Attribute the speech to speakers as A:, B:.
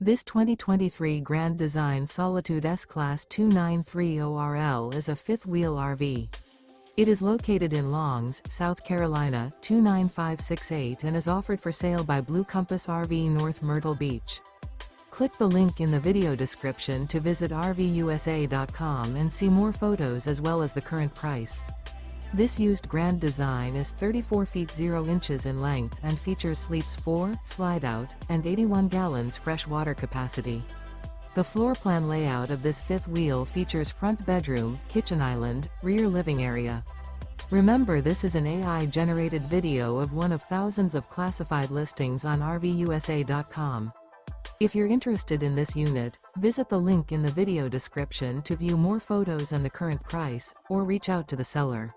A: This 2023 Grand Design Solitude S-Class 2930RL is a fifth-wheel RV. It is located in Longs, South Carolina 29568 and is offered for sale by Blue Compass RV North Myrtle Beach. Click the link in the video description to visit RVUSA.com and see more photos as well as the current price. This used Grand Design is 34 feet 0 inches in length and features sleeps 4, Slideout, and 81 gallons fresh water capacity. The floor plan layout of this fifth wheel features front bedroom, kitchen island, rear living area. Remember, this is an AI-generated video of one of thousands of classified listings on RVUSA.com. If you're interested in this unit, visit the link in the video description to view more photos and the current price, or reach out to the seller.